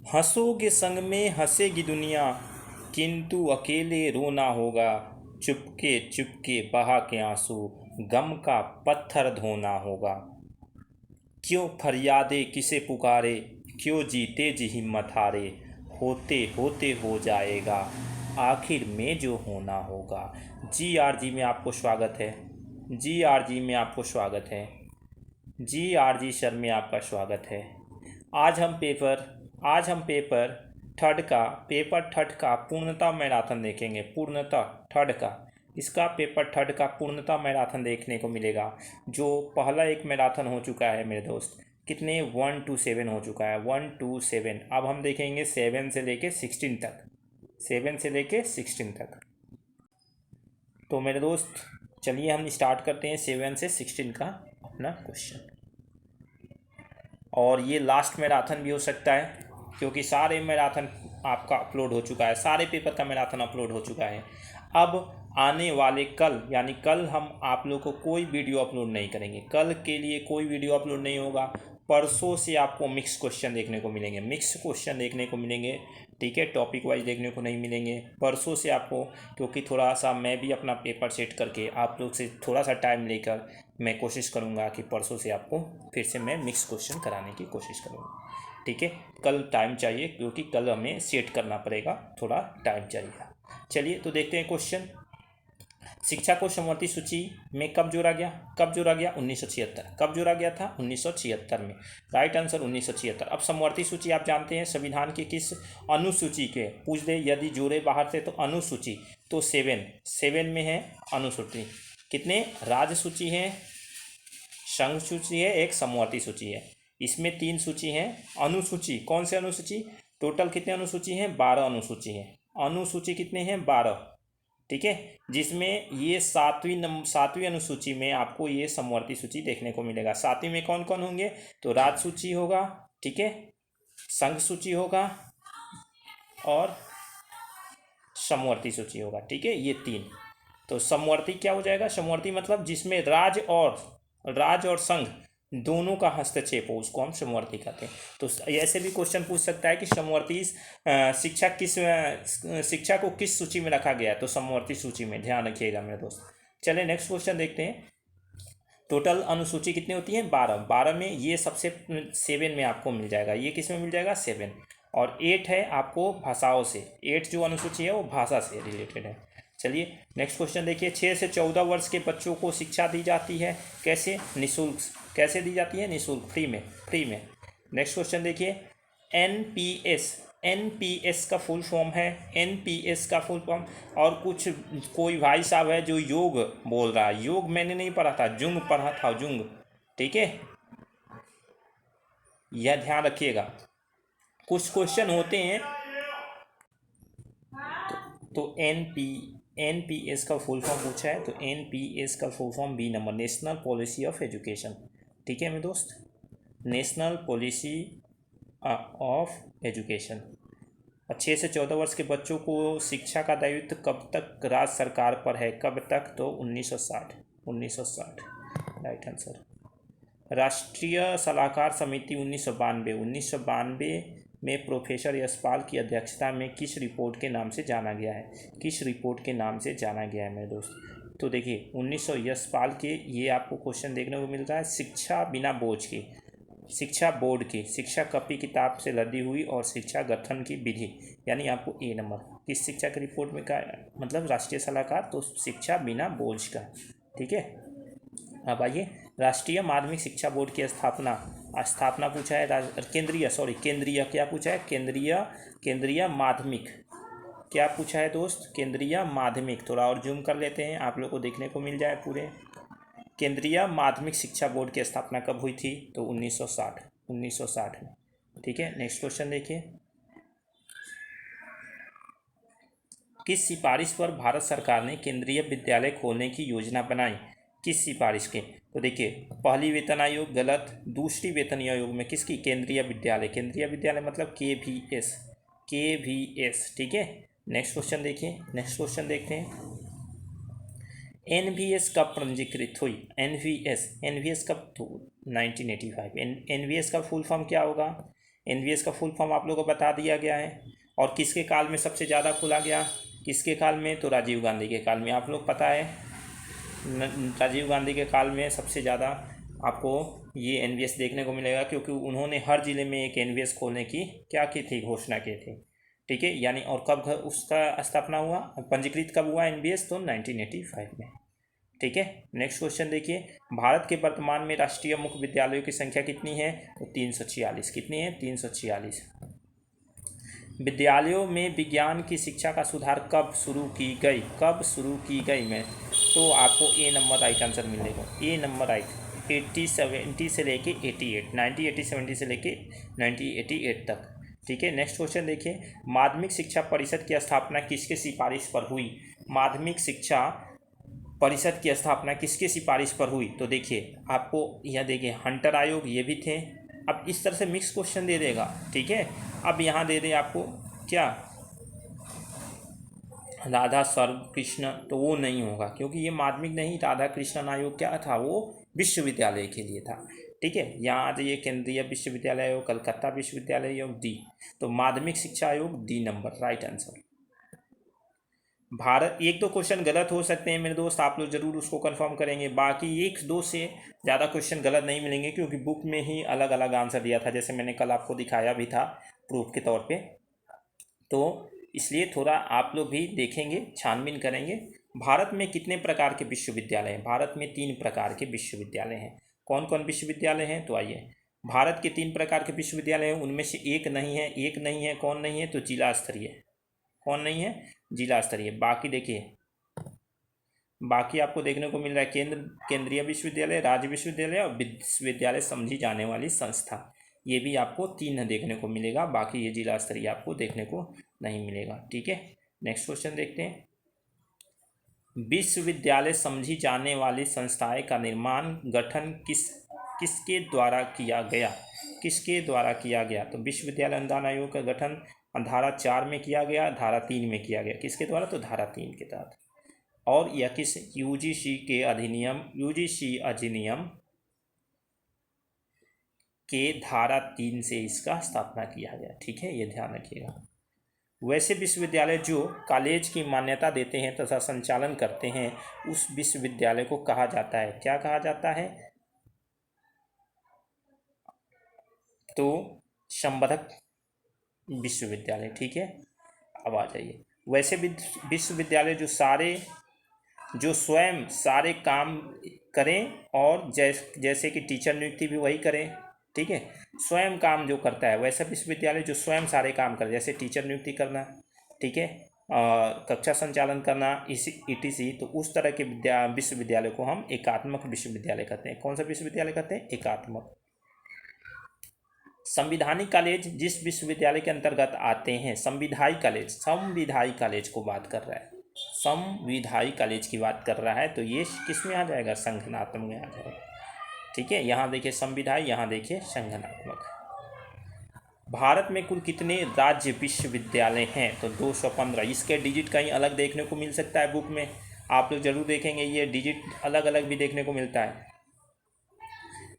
हंसोगे संग में हंसेगी दुनिया, किंतु अकेले रोना होगा। चुपके चुपके बहा के आंसू, गम का पत्थर धोना होगा। क्यों फरियादे किसे पुकारे, क्यों जीते जी हिम्मत हारे। होते होते हो जाएगा, आखिर में जो होना होगा। जी आर जी में आपको स्वागत है। जी आर जी में आपको स्वागत है। जी आर जी सर में आपका स्वागत है। आज हम पेपर थर्ड का पूर्णता मैराथन देखेंगे। पूर्णता थर्ड का इसका पेपर थर्ड का पूर्णता मैराथन देखने को मिलेगा। जो पहला एक मैराथन हो चुका है मेरे दोस्त, कितने 1 to 7 हो चुका है, 1 to 7। अब हम देखेंगे 7 से लेके 16 तक, 7 से लेके 16 तक। तो मेरे दोस्त चलिए हम स्टार्ट करते हैं 7 से 16 का अपना क्वेश्चन। और ये लास्ट मैराथन भी हो सकता है, क्योंकि सारे मैराथन आपका अपलोड हो चुका है, सारे पेपर का मैराथन अपलोड हो चुका है। अब आने वाले कल, यानी कल हम आप लोग को कोई वीडियो अपलोड नहीं करेंगे। कल के लिए कोई वीडियो अपलोड नहीं होगा। परसों से आपको मिक्स क्वेश्चन देखने को मिलेंगे, मिक्स क्वेश्चन देखने को मिलेंगे। ठीक है, टॉपिक वाइज देखने को नहीं मिलेंगे परसों से आपको, क्योंकि थोड़ा सा मैं भी अपना पेपर सेट करके आप लोग से थोड़ा सा टाइम लेकर मैं कोशिश करूँगा कि परसों से आपको फिर से मैं मिक्स क्वेश्चन कराने की कोशिश करूँगा। ठीक है, कल टाइम चाहिए, क्योंकि कल हमें सेट करना पड़ेगा, थोड़ा टाइम चाहिए। चलिए तो देखते हैं क्वेश्चन। शिक्षा को समवर्ती सूची में कब जोड़ा गया? कब जोड़ा गया? 1976। कब जोड़ा गया था? 1976 में। Right answer 1976। अब समवर्ती सूची आप जानते हैं संविधान की किस अनुसूची के, पूछ दे यदि जोड़े बाहर से तो अनुसूची, तो 7 में है अनुसूची। कितने? राज्य सूची है, संघ सूची है, एक समवर्ती सूची है। इसमें 3 सूची हैं। अनुसूची, कौन से अनुसूची? टोटल कितने अनुसूची हैं? 12 अनुसूची है। अनुसूची कितने हैं? 12। ठीक है, जिसमें ये सातवीं अनुसूची में आपको ये समवर्ती सूची देखने को मिलेगा। 7वीं में कौन कौन होंगे? तो राज्य सूची होगा, ठीक है, संघ सूची होगा और समवर्ती सूची होगा। ठीक है, ये 3। तो समवर्ती क्या हो जाएगा? समवर्ती मतलब जिसमें राज्य और संघ दोनों का हस्तक्षेप हो, उसको हम समवर्ती कहते हैं। तो ऐसे भी क्वेश्चन पूछ सकता है कि समवर्ती शिक्षा को किस सूची में रखा गया है? तो समवर्ती सूची में, ध्यान रखिएगा मेरे दोस्त। चलिए नेक्स्ट क्वेश्चन देखते हैं। टोटल अनुसूची कितनी होती है? 12। 12 में ये सबसे 7 में आपको मिल जाएगा। ये किस में मिल जाएगा? 7। और 8 है आपको भाषाओं से। 8 जो अनुसूची है वो भाषा से रिलेटेड है। चलिए नेक्स्ट क्वेश्चन देखिए। 6 से 14 वर्ष के बच्चों को शिक्षा दी जाती है कैसे? निःशुल्क। कैसे दी जाती है? निःशुल्क, फ्री में। नेक्स्ट क्वेश्चन देखिए। एनपीएस, एनपीएस का फुल फॉर्म है, एनपीएस का फुल फॉर्म। और कुछ कोई भाई साहब है जो योग बोल रहा है, योग मैंने नहीं पढ़ा था, जुंग पढ़ा था, जुंग। ठीक है, यह ध्यान रखिएगा। कुछ क्वेश्चन होते हैं तो एनपीएस का फुल फॉर्म पूछा है, तो एनपीएस का full form B number, national policy of education. ठीक है मेरे दोस्त, नेशनल पॉलिसी ऑफ एजुकेशन। 6 से 14 वर्ष के बच्चों को शिक्षा का दायित्व कब तक राज्य सरकार पर है? कब तक? तो 1960। 1960 राइट आंसर। राष्ट्रीय सलाहकार समिति 1992 में प्रोफेसर यशपाल की अध्यक्षता में किस रिपोर्ट के नाम से जाना गया है? किस रिपोर्ट के नाम से जाना गया है मेरे दोस्त? तो देखिए 1900 यशपाल के, ये आपको क्वेश्चन देखने को मिल रहा है। शिक्षा बिना बोझ की, शिक्षा बोर्ड की, शिक्षा कॉपी किताब से लदी हुई और शिक्षा गठन की विधि, यानी आपको ए नंबर। किस शिक्षा की रिपोर्ट में का मतलब राष्ट्रीय सलाहकार, तो शिक्षा बिना बोझ का। ठीक है, अब आइए। राष्ट्रीय माध्यमिक शिक्षा बोर्ड की स्थापना पूछा है। केंद्रीय क्या पूछा है? केंद्रीय माध्यमिक क्या पूछा है दोस्त? केंद्रीय माध्यमिक। थोड़ा और जूम कर लेते हैं, आप लोग को देखने को मिल जाए पूरे। केंद्रीय माध्यमिक शिक्षा बोर्ड की स्थापना कब हुई थी? तो 1960 में। ठीक है, नेक्स्ट क्वेश्चन देखिए। किस सिफारिश पर भारत सरकार ने केंद्रीय विद्यालय खोलने की योजना बनाई? किस सिफारिश के? तो देखिए, पहली वेतन आयोग गलत, दूसरी वेतन आयोग में किसकी? केंद्रीय विद्यालय मतलब के वी एस। ठीक है, नेक्स्ट क्वेश्चन देखिए। नेक्स्ट क्वेश्चन देखते हैं। एनवीएस कब पंजीकृत हुई? एनवीएस कब? 1985। एनवीएस का फुल फॉर्म क्या होगा? एनवीएस का फुल फॉर्म आप लोगों को बता दिया गया है। और किसके काल में सबसे ज़्यादा खोला गया, किसके काल में, तो राजीव गांधी के काल में। आप लोग पता है राजीव गांधी के काल में सबसे ज़्यादा आपको ये एनवीएस देखने को मिलेगा, क्योंकि उन्होंने हर ज़िले में एक एनवीएस खोलने की क्या की थी, घोषणा की थी। ठीक है, यानी और कब उसका स्थापना हुआ, पंजीकृत कब हुआ एनवीएस, तो 1985 में। ठीक है, नेक्स्ट क्वेश्चन देखिए, भारत के वर्तमान में राष्ट्रीय मुख्य विद्यालयों की संख्या कितनी है, तो 346। कितनी है, 346। विद्यालयों में विज्ञान की शिक्षा का सुधार कब शुरू की गई, कब शुरू की गई में, तो आपको ए नंबर राइट आंसर मिलेगा, ए नंबर राइट। 1870 से लेके 88, 1970 से लेके 1988 तक। ठीक है, नेक्स्ट क्वेश्चन देखिए, माध्यमिक शिक्षा परिषद की स्थापना किसके सिफारिश पर हुई, माध्यमिक शिक्षा परिषद की स्थापना किसके सिफारिश पर हुई, तो देखिए आपको यह देखिए हंटर आयोग ये भी थे। अब इस तरह से मिक्स क्वेश्चन दे देगा। ठीक है, अब यहाँ दे दे आपको क्या, राधा सर्वकृष्ण, तो वो नहीं होगा, क्योंकि ये माध्यमिक नहीं, राधा कृष्णन आयोग क्या था, वो विश्वविद्यालय के लिए था। ठीक है, यहाँ आज ये केंद्रीय विश्वविद्यालय आयोग, कलकत्ता विश्वविद्यालय आयोग डी, तो माध्यमिक शिक्षा आयोग D number right answer. Bharat, एक दो क्वेश्चन गलत हो सकते हैं मेरे दोस्त, आप लोग जरूर उसको कंफर्म करेंगे, बाकी एक दो से ज़्यादा क्वेश्चन गलत नहीं मिलेंगे, क्योंकि बुक में ही अलग अलग आंसर दिया था, जैसे मैंने कल आपको दिखाया भी था प्रूफ के तौर पे। तो इसलिए थोड़ा आप लोग भी देखेंगे, छानबीन करेंगे। भारत में कितने प्रकार के विश्वविद्यालय हैं, भारत में 3 प्रकार के विश्वविद्यालय हैं। कौन कौन विश्वविद्यालय हैं, तो आइए, भारत के 3 प्रकार के विश्वविद्यालय हैं, उनमें से एक नहीं है, एक नहीं है, कौन नहीं है, तो जिला स्तरीय। कौन नहीं है, जिला स्तरीय। बाकी देखिए, बाकी आपको देखने को मिल रहा है केंद्रीय विश्वविद्यालय, राज्य विश्वविद्यालय और विश्वविद्यालय समझी जाने वाली संस्था, ये भी आपको 3 देखने को मिलेगा, बाकी ये जिला स्तरीय आपको देखने को नहीं मिलेगा। ठीक है, नेक्स्ट क्वेश्चन देखते हैं, विश्वविद्यालय समझी जाने वाली संस्थाएं का निर्माण गठन किसके द्वारा किया गया, किसके द्वारा किया गया, तो विश्वविद्यालय अनुदान आयोग का गठन धारा 4 में किया गया, धारा 3 में किया गया, किसके द्वारा, तो धारा 3 के तहत। और यह किस यूजीसी के अधिनियम, यूजीसी अधिनियम के धारा 3 से इसका स्थापना किया गया। ठीक है, ये ध्यान रखिएगा। वैसे विश्वविद्यालय जो कॉलेज की मान्यता देते हैं तथा संचालन करते हैं, उस विश्वविद्यालय को कहा जाता है, क्या कहा जाता है, तो संबद्धक विश्वविद्यालय। ठीक है, अब आ जाइए, वैसे विश्वविद्यालय जो स्वयं सारे काम करें और जैसे कि टीचर नियुक्ति भी वही करें। ठीक है, स्वयं काम जो करता है, वैसा विश्वविद्यालय जो स्वयं सारे काम करे, जैसे टीचर नियुक्ति करना, ठीक है, कक्षा संचालन करना, ETC, तो उस तरह के विश्वविद्यालय को हम एकात्मक विश्वविद्यालय कहते हैं। कौन सा विश्वविद्यालय कहते हैं, एकात्मक। संविधानिक कॉलेज जिस विश्वविद्यालय के अंतर्गत आते हैं, संविधायी कॉलेज को बात कर रहा है, संविधायी कॉलेज की बात कर रहा है, तो ये किस में आ जाएगा, संगठनात्मक में आ जाएगा। ठीक है, यहाँ देखिए संविधायी, यहाँ देखिए संगठनात्मक। भारत में कुल कितने राज्य विश्वविद्यालय हैं, तो 215। इसके डिजिट कहीं अलग देखने को मिल सकता है बुक में, आप लोग जरूर देखेंगे, ये डिजिट अलग अलग भी देखने को मिलता है।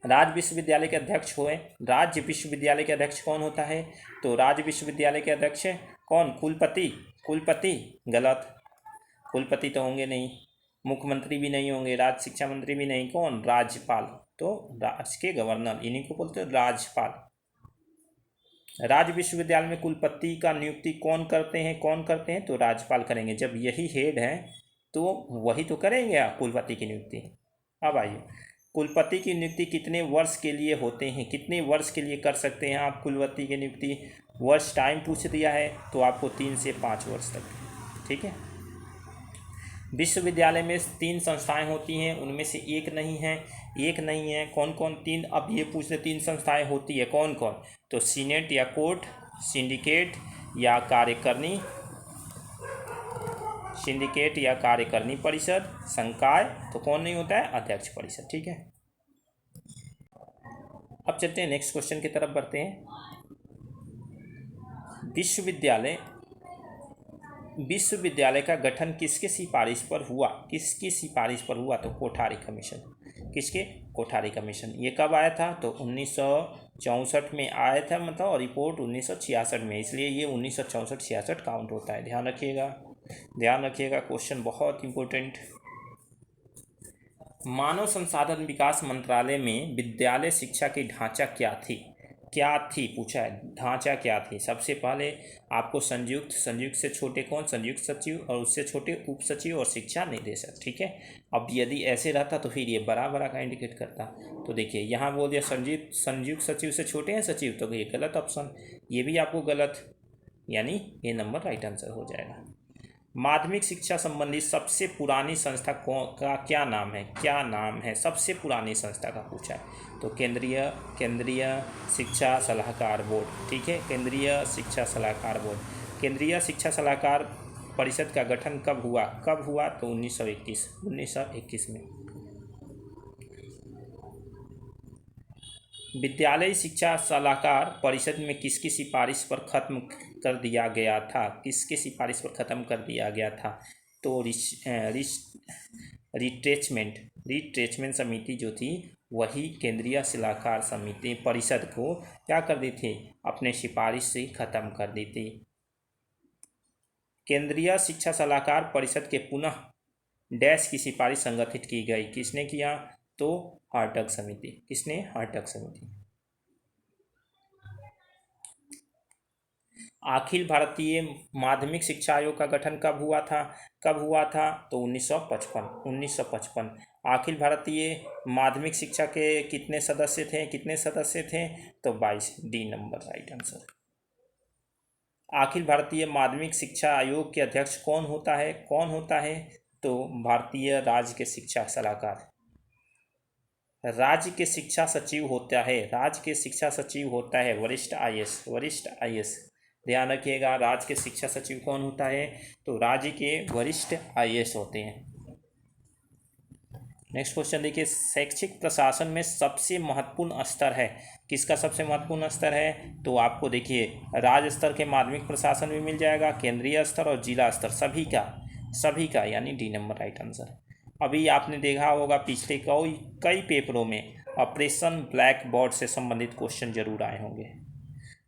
राज्य विश्वविद्यालय के अध्यक्ष हुए, राज्य विश्वविद्यालय के अध्यक्ष कौन होता है, तो राज्य विश्वविद्यालय के अध्यक्ष कौन, कुलपति गलत, कुलपति तो होंगे नहीं, मुख्यमंत्री भी नहीं होंगे, राज्य शिक्षा मंत्री भी नहीं, कौन, राज्यपाल, तो राज्य के गवर्नर, इन्हीं को बोलते हैं राज्यपाल। राज्य विश्वविद्यालय में कुलपति का नियुक्ति कौन करते हैं, तो राज्यपाल करेंगे। जब यही हेड है तो वही तो करेंगे कुलपति की नियुक्ति। अब आइए, कुलपति की नियुक्ति कितने वर्ष के लिए होते हैं, कितने वर्ष के लिए कर सकते हैं आप कुलपति की नियुक्ति, वर्ष टाइम पूछ दिया है, तो आपको 3 से 5 वर्ष तक। ठीक है, विश्वविद्यालय में 3 संस्थाएं होती हैं, उनमें से एक नहीं है, कौन कौन 3, अब ये पूछ रहे 3 संस्थाएं होती है, कौन कौन, तो सीनेट या कोर्ट, सिंडिकेट या कार्यकारिणी परिषद, संकाय, तो कौन नहीं होता है, अध्यक्ष परिषद। ठीक है, अब चलते हैं नेक्स्ट क्वेश्चन की तरफ बढ़ते हैं। विश्वविद्यालय का गठन किसकी सिफारिश पर हुआ, तो कोठारी कमीशन, किसके, कोठारी कमीशन। ये कब आया था? तो 1964 में आया था, मतलब, और रिपोर्ट 1966 में, इसलिए ये 1964-66 काउंट होता है। ध्यान रखिएगा, ध्यान रखिएगा, क्वेश्चन बहुत इंपॉर्टेंट। मानव संसाधन विकास मंत्रालय में विद्यालय शिक्षा की ढांचा क्या थी? क्या थी पूछा है, ढांचा क्या थी? सबसे पहले आपको संयुक्त, संयुक्त से छोटे कौन? संयुक्त सचिव, और उससे छोटे उप सचिव और शिक्षा निदेशक, ठीक है। अब यदि ऐसे रहता तो फिर ये बड़ा बड़ा का इंडिकेट करता। तो देखिए यहाँ बोल दिया संयुक्त सचिव से छोटे हैं सचिव, तो ये गलत ऑप्शन, ये भी आपको गलत, यानी ये नंबर राइट आंसर हो जाएगा। माध्यमिक शिक्षा संबंधी सबसे पुरानी संस्था का क्या नाम है? क्या नाम है सबसे पुरानी संस्था का पूछा है। तो केंद्रीय शिक्षा सलाहकार बोर्ड, ठीक है, केंद्रीय शिक्षा सलाहकार बोर्ड। केंद्रीय शिक्षा सलाहकार परिषद का गठन कब हुआ? कब हुआ? तो 1921 में। विद्यालय शिक्षा सलाहकार परिषद में किसकी सिफारिश पर खत्म कर दिया गया था? किसके सिफारिश पर ख़त्म कर दिया गया था? तो रिट्रेचमेंट समिति जो थी, वही केंद्रीय सलाहकार समिति परिषद को क्या कर दी थी? अपने सिफारिश से ख़त्म कर दी थी। केंद्रीय शिक्षा सलाहकार परिषद के पुनः डैश की सिफारिश संगठित की गई, किसने किया? तो हार्टग समिति। किसने? हार्टग समिति। अखिल भारतीय माध्यमिक शिक्षा आयोग का गठन कब हुआ था? कब हुआ था? तो 1955। अखिल भारतीय माध्यमिक शिक्षा के कितने सदस्य थे? कितने सदस्य थे? तो 22, D number right answer. Akhil Bharatiya माध्यमिक शिक्षा आयोग के अध्यक्ष कौन होता है? कौन होता है? तो भारतीय राज्य के शिक्षा सलाहकार, राज्य के शिक्षा सचिव होता है, राज्य के शिक्षा सचिव होता है वरिष्ठ आईएएस, वरिष्ठ आईएएस। ध्यान रखिएगा, राज्य के शिक्षा सचिव कौन होता है? तो राज्य के वरिष्ठ आईएएस होते हैं। नेक्स्ट क्वेश्चन देखिए, शैक्षिक प्रशासन में सबसे महत्वपूर्ण स्तर है, किसका सबसे महत्वपूर्ण स्तर है? तो आपको देखिए राज्य स्तर के माध्यमिक प्रशासन भी मिल जाएगा, केंद्रीय स्तर और जिला स्तर, सभी का, यानी डी नंबर राइट आंसर। अभी आपने देखा होगा पिछले कई पेपरों में ऑपरेशन ब्लैक बोर्ड से संबंधित क्वेश्चन जरूर आए होंगे,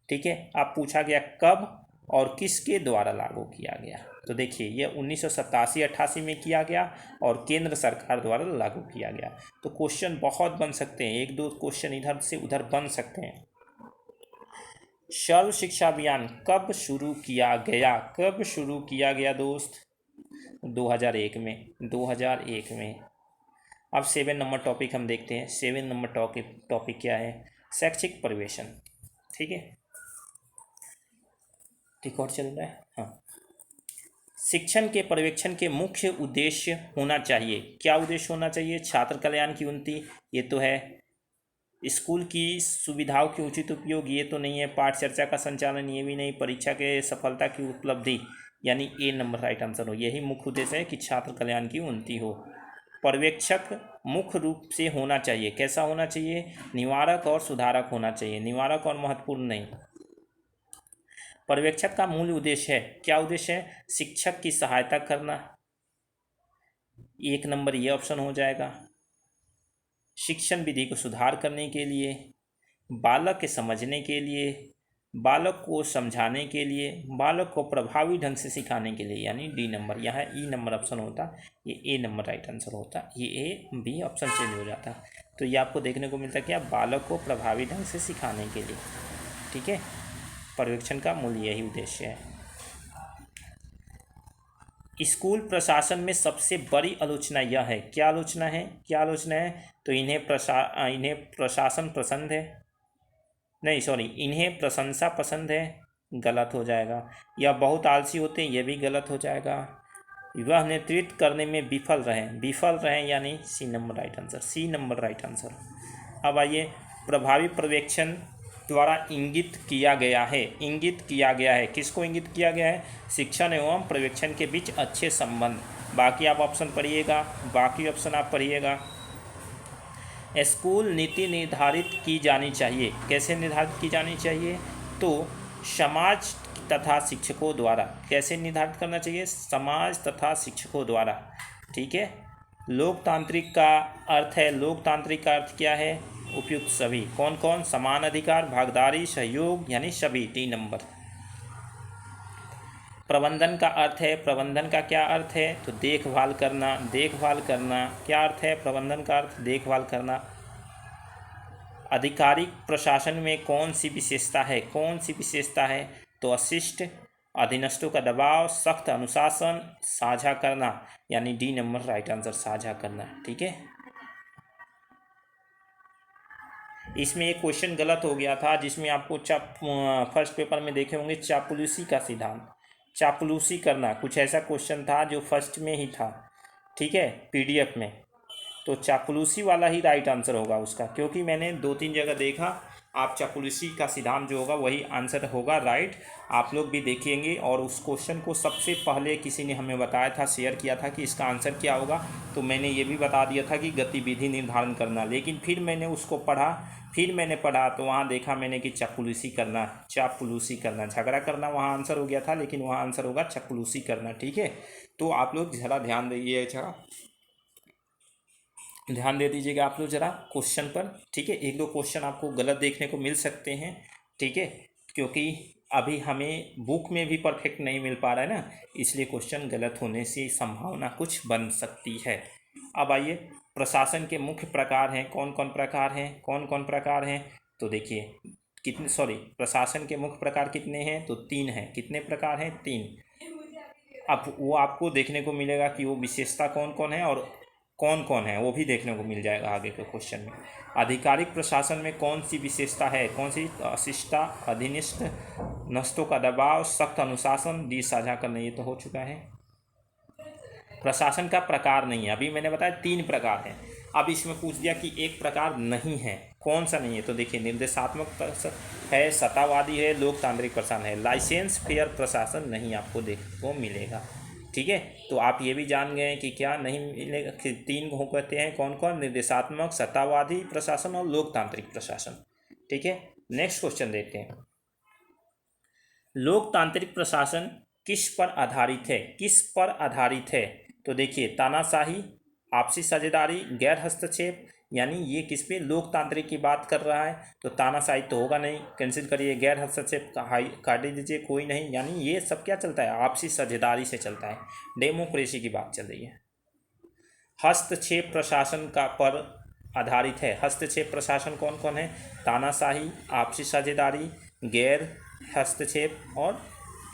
ठीक है। अब पूछा गया कब और किसके द्वारा लागू किया गया? तो देखिए ये 1987-88 में किया गया और केंद्र सरकार द्वारा लागू किया गया। तो क्वेश्चन बहुत बन सकते हैं, एक दो क्वेश्चन इधर से उधर बन सकते हैं। सर्व शिक्षा अभियान कब शुरू किया गया? कब शुरू किया गया दोस्त? 2001 में, 2001 में। अब 7 नंबर टॉपिक हम देखते हैं। 7 नंबर टॉपिक क्या है? शैक्षिक पर्यवेक्षण, ठीक है, रिकॉर्ड चल रहा है, हाँ। शिक्षण के पर्यवेक्षण के मुख्य उद्देश्य होना चाहिए, क्या उद्देश्य होना चाहिए? छात्र कल्याण की उन्नति, ये तो है। स्कूल की सुविधाओं के उचित उपयोग, ये तो नहीं है। पाठ चर्चा का संचालन, ये भी नहीं। परीक्षा के सफलता की उपलब्धि, यानी ए नंबर राइट आंसर हो। यही मुख्य उद्देश्य है कि छात्र कल्याण की उन्नति हो। पर्यवेक्षक मुख्य रूप से होना चाहिए, कैसा होना चाहिए? निवारक और सुधारक होना चाहिए, निवारक और महत्वपूर्ण नहीं। पर्यवेक्षक का मूल उद्देश्य है, क्या उद्देश्य है? शिक्षक की सहायता करना, 1 नंबर ये ऑप्शन हो जाएगा। शिक्षण विधि को सुधार करने के लिए, बालक के समझने के लिए, बालक को समझाने के लिए, बालक को प्रभावी ढंग से सिखाने के लिए, यानी डी नंबर। यहाँ ई नंबर ऑप्शन होता, ये ए नंबर राइट आंसर होता, ये ए बी ऑप्शन चेंज हो जाता। तो ये आपको देखने को मिलता है क्या? बालक को प्रभावी ढंग से सिखाने के लिए, ठीक है। पर्यवेक्षण का मूल यही उद्देश्य है। स्कूल प्रशासन में सबसे बड़ी आलोचना यह है, क्या आलोचना है? क्या आलोचना है? तो इन्हें प्रशासन पसंद है, नहीं सॉरी, इन्हें प्रशंसा पसंद है, गलत हो जाएगा। या बहुत आलसी होते हैं, यह भी गलत हो जाएगा। वह नेतृत्व करने में विफल रहें, यानी C number right answer, C number right answer. अब आइए, प्रभावी पर्यवेक्षण द्वारा इंगित किया गया है, किसको इंगित किया गया है? शिक्षण एवं पर्यवेक्षण के बीच अच्छे संबंध। बाकी आप ऑप्शन पढ़िएगा। स्कूल नीति निर्धारित की जानी चाहिए, कैसे निर्धारित की जानी चाहिए? तो समाज तथा शिक्षकों द्वारा। कैसे निर्धारित करना चाहिए? समाज तथा शिक्षकों द्वारा, ठीक है। लोकतांत्रिक का अर्थ है, लोकतांत्रिक का अर्थ क्या है? उपयुक्त सभी। कौन कौन? समान अधिकार, भागीदारी, सहयोग, यानी सभी। 3 नंबर। प्रबंधन का अर्थ है, प्रबंधन का क्या अर्थ है? तो देखभाल करना, देखभाल करना। क्या अर्थ है प्रबंधन का अर्थ? देखभाल करना। आधिकारिक प्रशासन में कौन सी विशेषता है? कौन सी विशेषता है? तो अशिष्ट, अधीनस्थों का दबाव, सख्त अनुशासन, साझा करना, यानी डी नंबर राइट आंसर, साझा करना। ठीक है, इसमें एक क्वेश्चन गलत हो गया था, जिसमें आपको फर्स्ट पेपर में देखे होंगे चापलूसी का सिद्धांत, चापलूसी करना, कुछ ऐसा क्वेश्चन था जो फर्स्ट में ही था। ठीक है, पीडीएफ में। तो चापलूसी वाला ही राइट आंसर होगा उसका, क्योंकि मैंने 2-3 जगह देखा। आप चापलूसी का सिद्धांत जो होगा वही आंसर होगा राइट। आप लोग भी देखेंगे। और उस क्वेश्चन को सबसे पहले किसी ने हमें बताया था, शेयर किया था कि इसका आंसर क्या होगा, तो मैंने ये भी बता दिया था कि गतिविधि निर्धारण करना। लेकिन फिर मैंने उसको पढ़ा, तो वहाँ देखा मैंने कि चापलूसी करना, चापलूसी करना, झगड़ा करना वहाँ आंसर हो गया था, लेकिन वहाँ आंसर होगा चापलूसी करना। ठीक है, तो आप लोग ज़रा ध्यान दीजिए, ज़रा ध्यान दे दीजिएगा आप लोग ज़रा क्वेश्चन पर। ठीक है, 1-2 क्वेश्चन आपको गलत देखने को मिल सकते हैं। ठीक है, क्योंकि अभी हमें बुक में भी परफेक्ट नहीं मिल पा रहा है ना, इसलिए क्वेश्चन गलत होने से संभावना कुछ बन सकती है। अब आइए, प्रशासन के मुख्य प्रकार हैं, कौन कौन प्रकार हैं, कौन कौन प्रकार हैं? तो देखिए प्रशासन के मुख्य प्रकार कितने हैं? तो 3 हैं। कितने प्रकार हैं? 3। अब वो आपको देखने को मिलेगा कि वो विशेषता कौन कौन है और कौन कौन है, वो भी देखने को मिल जाएगा आगे के क्वेश्चन में। आधिकारिक प्रशासन में कौन सी विशेषता है? कौन सी? अशिष्टता, अधीनस्थ, नस्तों का दबाव, सख्त अनुशासन, डी साझा करना, ये तो हो चुका है। प्रशासन का प्रकार नहीं है, अभी मैंने बताया 3 प्रकार हैं। अब इसमें पूछ दिया कि एक प्रकार नहीं है, कौन सा नहीं है? तो देखिए, निर्देशात्मक है, सत्तावादी है, लोकतांत्रिक प्रशासन है। लाइसेंस फेयर प्रशासन नहीं आपको देखने को मिलेगा। ठीक है, तो आप ये भी जान गए कि क्या नहीं मिलेगा, 3 को कहते हैं, कौन कौन? निर्देशात्मक, सत्तावादी प्रशासन और लोकतांत्रिक प्रशासन। ठीक है, नेक्स्ट क्वेश्चन देखते हैं। लोकतांत्रिक प्रशासन किस पर आधारित है? किस पर आधारित है? तो देखिए, तानाशाही, आपसी साझेदारी, गैर हस्तक्षेप, यानी ये किस पे? लोकतांत्रिक की बात कर रहा है, तो तानाशाही तो होगा नहीं, कैंसिल करिए। गैर हस्तक्षेप काट दीजिए, कोई नहीं, यानी ये सब क्या चलता है? आपसी साझेदारी से चलता है, डेमोक्रेसी की बात चल रही है। हस्तक्षेप प्रशासन का पर आधारित है। हस्तक्षेप प्रशासन कौन कौन है? तानाशाही, आपसी साझेदारी, गैर हस्तक्षेप और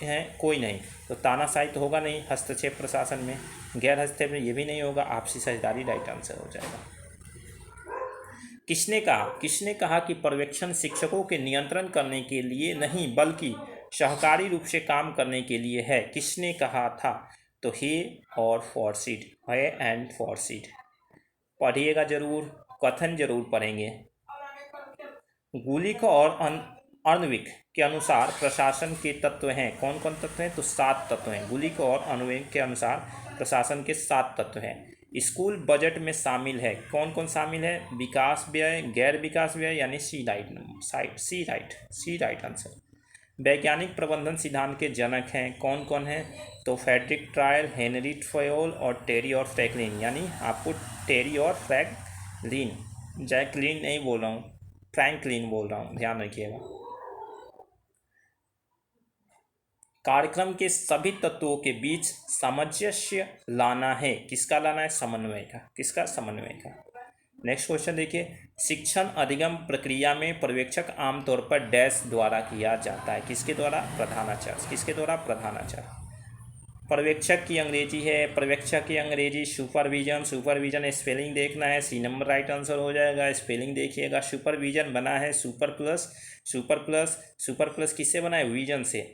है कोई नहीं। तो तानाशाही तो होगा नहीं हस्तक्षेप प्रशासन में, गैर हस्तक्षेप में ये भी नहीं होगा, आपसी साझेदारी राइट आंसर हो जाएगा। किसने कहा कि पर्यवेक्षण शिक्षकों के नियंत्रण करने के लिए नहीं बल्कि सहकारी रूप से काम करने के लिए है? किसने कहा था? तो हे और फॉरसीड, है एंड फॉरसीड। पढ़िएगा जरूर, कथन जरूर पढ़ेंगे। गुलिक और अर्नविक के अनुसार प्रशासन के तत्व हैं, कौन कौन तत्व हैं? तो 7 तत्व हैं। गुलिक और अर्नविक के अनुसार प्रशासन के 7 तत्व हैं। स्कूल बजट में शामिल है, कौन कौन शामिल है? विकास व्यय, गैर विकास व्यय, यानी सी राइट आंसर। वैज्ञानिक प्रबंधन सिद्धांत के जनक हैं, कौन कौन हैं? तो फ्रेडरिक ट्रायल, हेनरी फयोल और टेरी और फ्रैंकलिन, यानी आपको टेरी और फ्रैंकलिन, जैकलिन नहीं बोल रहा हूँ, फ्रैंकलिन बोल रहा हूँ, ध्यान रखिएगा। कार्यक्रम के सभी तत्वों के बीच सामंजस्य लाना है, किसका लाना है? समन्वय का। किसका? समन्वय का। नेक्स्ट क्वेश्चन देखिए, शिक्षण अधिगम प्रक्रिया में पर्यवेक्षक आमतौर पर डैश द्वारा किया जाता है, किसके द्वारा? प्रधानाचार्य। किसके द्वारा? प्रधानाचार्य। पर्यवेक्षक की अंग्रेजी है, पर्यवेक्षक की अंग्रेजी सुपरविजन। सुपरविजन स्पेलिंग देखना है, सी नंबर राइट आंसर हो जाएगा। स्पेलिंग देखिएगा, सुपरविजन बना है super plus, super plus, super plus किससे बना है? विजन से।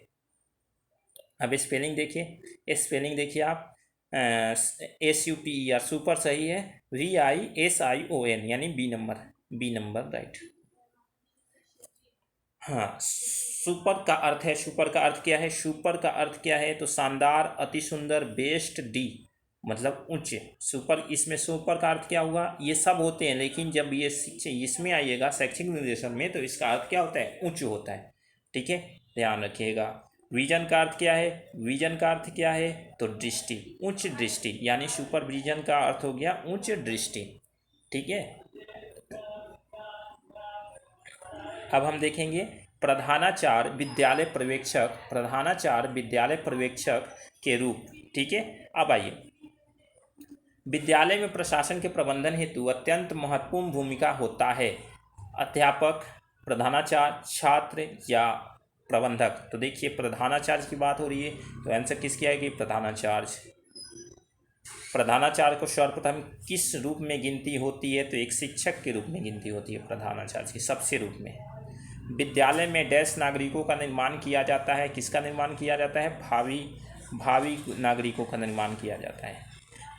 अब स्पेलिंग देखिए आप, SUPER, सुपर सही है, VISION, यानी बी नंबर राइट। हाँ, सुपर का अर्थ क्या है? सुपर का अर्थ क्या है? तो शानदार, अति सुंदर, बेस्ट, डी मतलब उच्च। सुपर, इसमें सुपर का अर्थ क्या हुआ? ये सब होते हैं, लेकिन जब ये इसमें आइएगा शैक्षिक निर्देशन में, तो इसका अर्थ क्या होता है? उच्च होता है। ठीक है, ध्यान रखिएगा। विजन का अर्थ क्या है? विजन का अर्थ क्या है? तो दृष्टि, उच्च दृष्टि, यानी सुपरविजन का अर्थ हो गया उच्च दृष्टि। ठीक है। अब हम देखेंगे प्रधानाचार्य विद्यालय पर्यवेक्षक, प्रधानाचार्य विद्यालय पर्यवेक्षक के रूप। ठीक है। अब आइए, विद्यालय में प्रशासन के प्रबंधन हेतु अत्यंत महत्वपूर्ण भूमिका होता है अध्यापक, प्रधानाचार्य, छात्र या प्रबंधक। तो देखिए प्रधानाचार्य की बात हो रही है, तो आंसर किसकी आएगी? प्रधानाचार्य। प्रधानाचार्य को सर्वप्रथम किस रूप में गिनती होती है? तो एक शिक्षक के रूप में गिनती होती है प्रधानाचार्य की सबसे रूप में। विद्यालय में डैश नागरिकों का निर्माण किया जाता है। किसका निर्माण किया जाता है? भावी नागरिकों का निर्माण किया जाता है।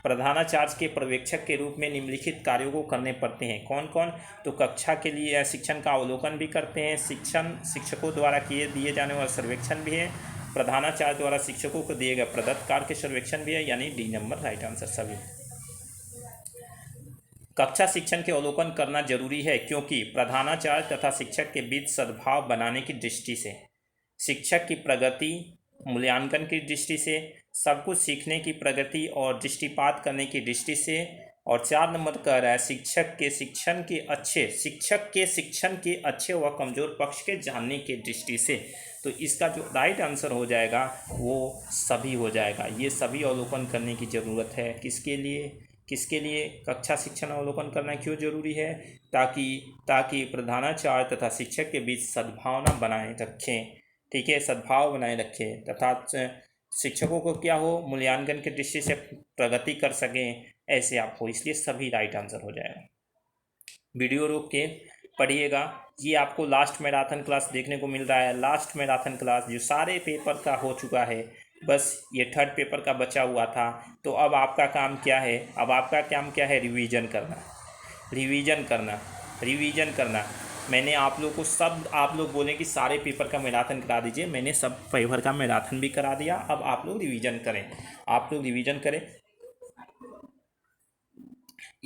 प्रधानाचार्य के पर्यवेक्षक के रूप में निम्नलिखित कार्यों को करने पड़ते हैं। कौन कौन? तो कक्षा के लिए शिक्षण का अवलोकन भी करते हैं, शिक्षकों द्वारा दिए जाने वाला सर्वेक्षण भी है, प्रधानाचार्य द्वारा शिक्षकों को दिए गए प्रदत्त कार्य के सर्वेक्षण भी है, यानी डी नंबर राइट आंसर सभी। कक्षा शिक्षण के अवलोकन करना जरूरी है क्योंकि प्रधानाचार्य तथा शिक्षक के बीच सद्भाव बनाने की दृष्टि से, शिक्षक की प्रगति मूल्यांकन की दृष्टि से, सब कुछ सीखने की प्रगति और दृष्टिपात करने की दृष्टि से, और 4 नंबर कह रहा है शिक्षक के शिक्षण के अच्छे व कमज़ोर पक्ष के जानने की दृष्टि से। तो इसका जो राइट आंसर हो जाएगा वो सभी हो जाएगा। ये सभी अवलोकन करने की ज़रूरत है। किसके लिए कक्षा शिक्षण अवलोकन करना क्यों जरूरी है? ताकि प्रधानाचार्य तथा शिक्षक के बीच सद्भावना बनाए रखें। ठीक है, सद्भाव बनाए रखें तथा शिक्षकों को क्या हो, मूल्यांकन की दृष्टि से प्रगति कर सकें, ऐसे आप हो। इसलिए सभी राइट आंसर हो जाएगा। वीडियो रोक के पढ़िएगा। ये आपको लास्ट मैराथन क्लास देखने को मिल रहा है। लास्ट मैराथन क्लास जो सारे पेपर का हो चुका है, बस ये 3rd पेपर का बचा हुआ था। तो अब आपका काम क्या है? रिवीजन करना। मैंने आप लोग को आप लोग बोले कि सारे पेपर का मैराथन करा दीजिए, मैंने सब पेपर का मैराथन भी करा दिया। अब आप लोग रिवीजन करें।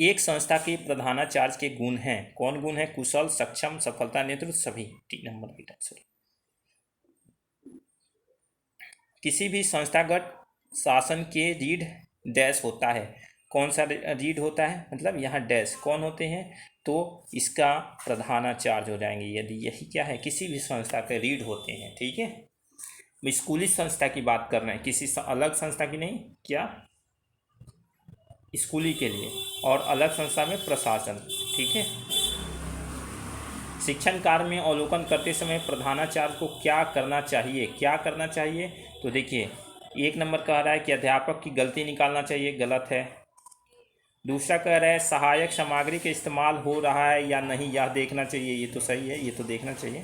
एक संस्था के प्रधानाचार्य के गुण हैं। कौन गुण है? कुशल, सक्षम, सफलता, नेतृत्व, सभी। 3 नंबर राइट आंसर। किसी भी संस्थागत शासन के रीढ़ डैश होता है। कौन सा रीढ़ होता है? मतलब यहाँ डैश कौन होते हैं? तो इसका प्रधानाचार्य हो जाएंगे। यदि यही क्या है, किसी भी संस्था के रीढ़ होते हैं। ठीक है। स्कूली संस्था की बात कर रहे हैं, किसी अलग संस्था की नहीं, क्या स्कूली के लिए, और अलग संस्था में प्रशासन। ठीक है। शिक्षण कार्य में अवलोकन करते समय प्रधानाचार्य को क्या करना चाहिए? तो देखिए 1 नंबर कह रहा है कि अध्यापक की गलती निकालना चाहिए, गलत है। दूसरा कह रहा है सहायक सामग्री का इस्तेमाल हो रहा है या नहीं, यह देखना चाहिए, ये तो सही है, ये तो देखना चाहिए।